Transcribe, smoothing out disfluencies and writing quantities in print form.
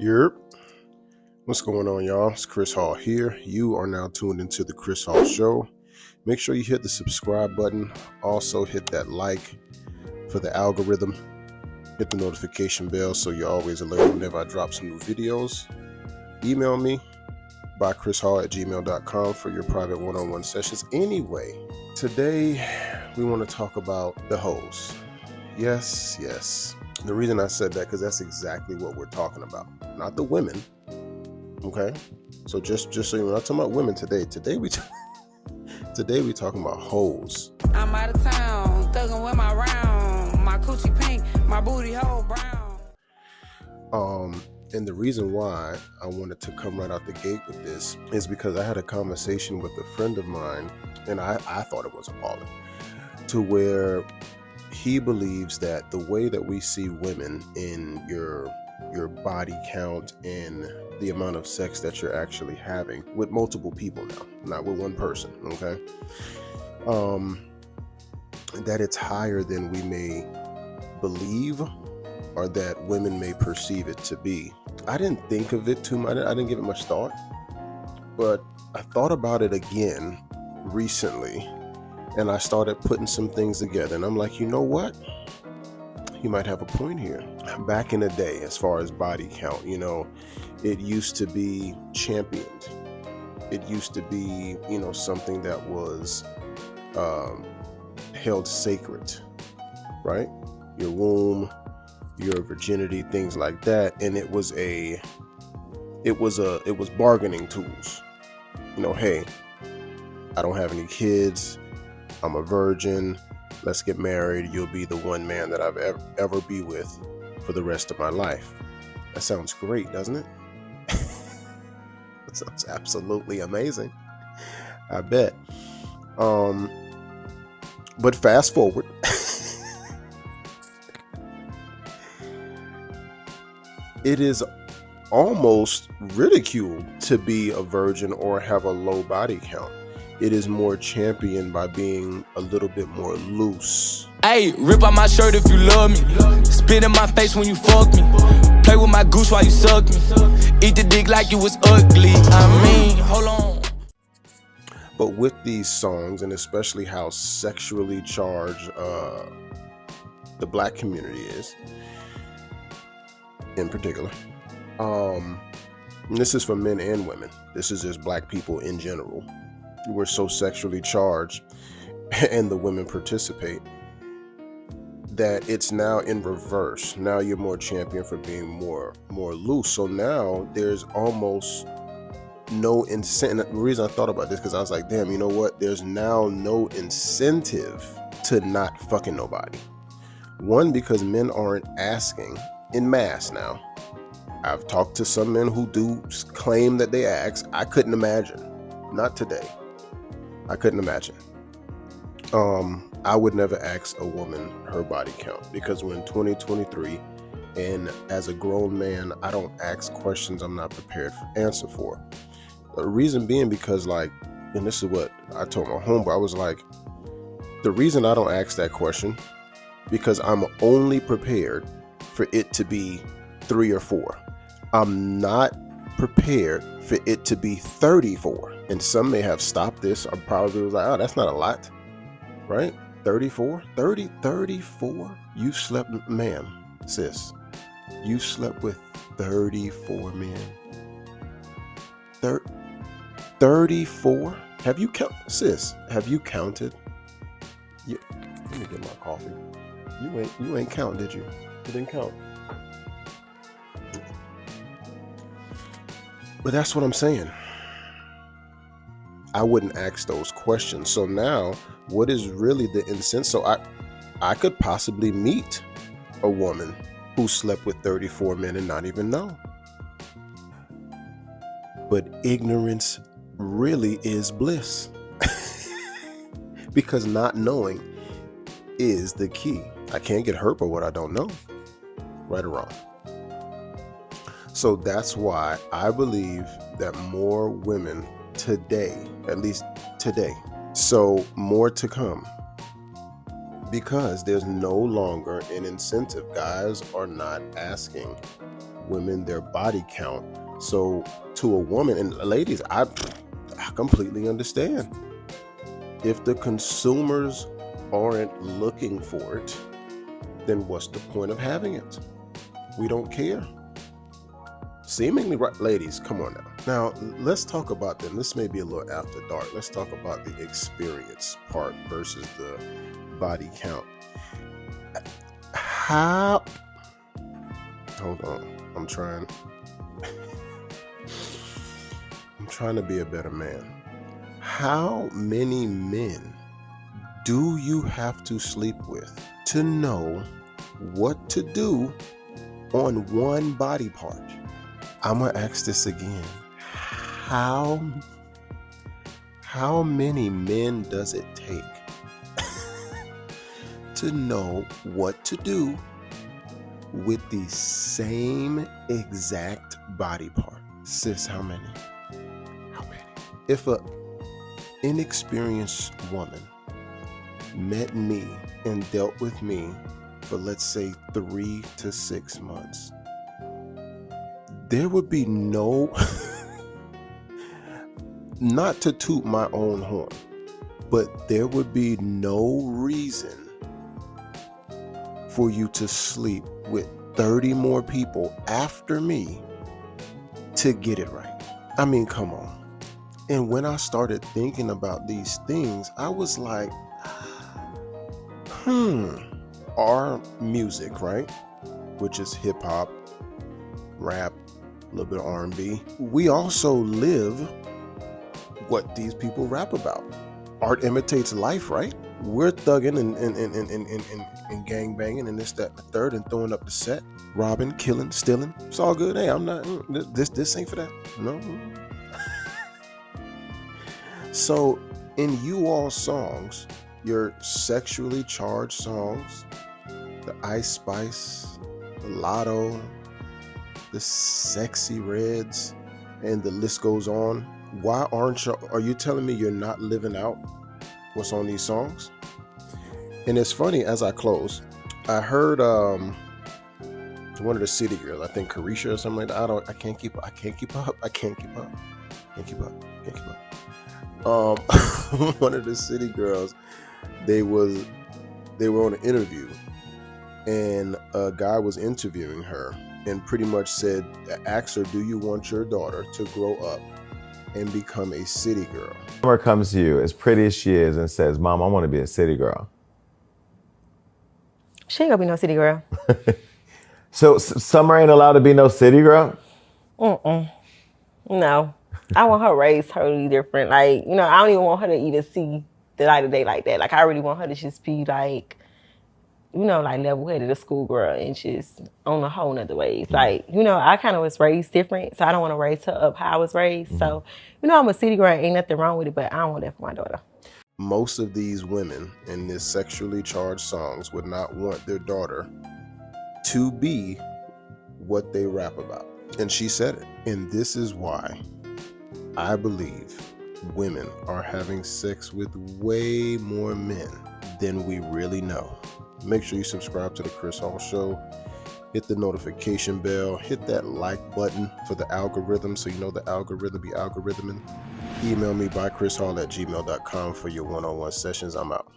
Yerp. What's going on, y'all? It's Chris Hall here. You are now tuned into the Chris Hall Show. Make sure you hit the subscribe button. Also hit that like for the algorithm. Hit the notification bell so you're always alerted whenever I drop some new videos. Email me bychrishall@gmail.com for your private one-on-one sessions. Anyway, today we want to talk about the hoes. Yes. The reason I said that because that's exactly what we're talking about, not the women. Okay, so just so you're not talking about women today. Today we talking about hoes. I'm out of town, thugging with my round, my coochie pink, my booty hole brown. And the reason why I wanted to come right out the gate with this is because I had a conversation with a friend of mine, and I thought it was appalling, to where he believes that the way that we see women in your body count and the amount of sex that you're actually having with multiple people now, not with one person, okay? That it's higher than we may believe or that women may perceive it to be. I didn't think of it too much. I didn't give it much thought, but I thought about it again recently, and I started putting some things together, and I'm like, you know what? He might have a point here. Back in the day, as far as body count, it used to be championed. It used to be, something that was held sacred, right? Your womb, your virginity, things like that. And it was bargaining tools. Hey, I don't have any kids. I'm a virgin. Let's get married. You'll be the one man that I've ever be with for the rest of my life. That sounds great, doesn't it? That sounds absolutely amazing. I bet. But fast forward. It is almost ridiculed to be a virgin or have a low body count. It is more championed by being a little bit more loose. Hey, rip out my shirt if you love me. Spit in my face when you fuck me. Play with my goose while you suck me. Eat the dick like you was ugly. Hold on. But with these songs, and especially how sexually charged the black community is, in particular, and this is for men and women. This is just black people in general. We're so sexually charged, and the women participate, that it's now in reverse. Now you're more champion for being more loose. So now there's almost no incentive. The reason I thought about this because I was like, damn, you know what? There's now no incentive to not fucking nobody. One, because men aren't asking in mass now. I've talked to some men who do claim that they ask. I couldn't imagine. Not today. I couldn't imagine. I would never ask a woman her body count because we're in 2023, and as a grown man, I don't ask questions I'm not prepared to answer for. The reason being because, and this is what I told my homeboy, I was like, the reason I don't ask that question, because I'm only prepared for it to be 3 or 4. I'm not prepared for it to be 34. And some may have stopped this or probably was like, oh, that's not a lot, right? 34? 34? You slept, ma'am, sis, you slept with 34 men. 34? Have you counted? Sis, have you counted? Let me get my coffee. You ain't count, did you? You didn't count. But that's what I'm saying. I wouldn't ask those questions. So now, what is really the incentive? So I could possibly meet a woman who slept with 34 men and not even know. But ignorance really is bliss. Because not knowing is the key. I can't get hurt by what I don't know. Right or wrong. So that's why I believe that more women today, at least today, so more to come, because there's no longer an incentive. Guys are not asking women their body count. So to a woman, and ladies, I completely understand. If the consumers aren't looking for it, then what's the point of having it? We don't care. Seemingly right, ladies, come on now. Now, let's talk about them. This may be a little after dark. Let's talk about the experience part versus the body count. How? Hold on. I'm trying to be a better man. How many men do you have to sleep with to know what to do on one body part? I'm gonna ask this again. How many men does it take to know what to do with the same exact body part? Sis, how many? If a inexperienced woman met me and dealt with me for, let's say, 3 to 6 months, there would be no, not to toot my own horn, but there would be no reason for you to sleep with 30 more people after me to get it right. I mean, come on. And when I started thinking about these things, I was like, our music, right? Which is hip hop, rap, a little bit of R&B. We also live what these people rap about. Art imitates life, right? We're thugging and gang banging and this, that, and the third, and throwing up the set, robbing, killing, stealing. It's all good. Hey, I'm not, this ain't for that. No. So in you all songs, your sexually charged songs, the Ice Spice, the Lotto, the Sexy Reds, and the list goes on. Why are you telling me you're not living out what's on these songs? And it's funny, as I close, I heard one of the city girls, I think Carisha or something like that. I can't keep up. One of the city girls, they were on an interview, and a guy was interviewing her and pretty much asked her, do you want your daughter to grow up and become a city girl? Summer comes to you as pretty as she is and says, Mom, I want to be a city girl. She ain't gonna be no city girl. So Summer ain't allowed to be no city girl? No. I want her raised totally different. Like, I don't even want her to even see the light of day like that. Like, I really want her to just be like, like level-headed, a schoolgirl, and just on a whole nother ways. Like, I kind of was raised different, so I don't want to raise her up how I was raised. So, I'm a city girl, ain't nothing wrong with it, but I don't want that for my daughter. Most of these women in this sexually charged songs would not want their daughter to be what they rap about. And she said it. And this is why I believe women are having sex with way more men than we really know. Make sure you subscribe to the Chris Hall Show. Hit the notification bell. Hit that like button for the algorithm so you know the algorithm be algorithming. Email me bychrishall@gmail.com for your one-on-one sessions. I'm out.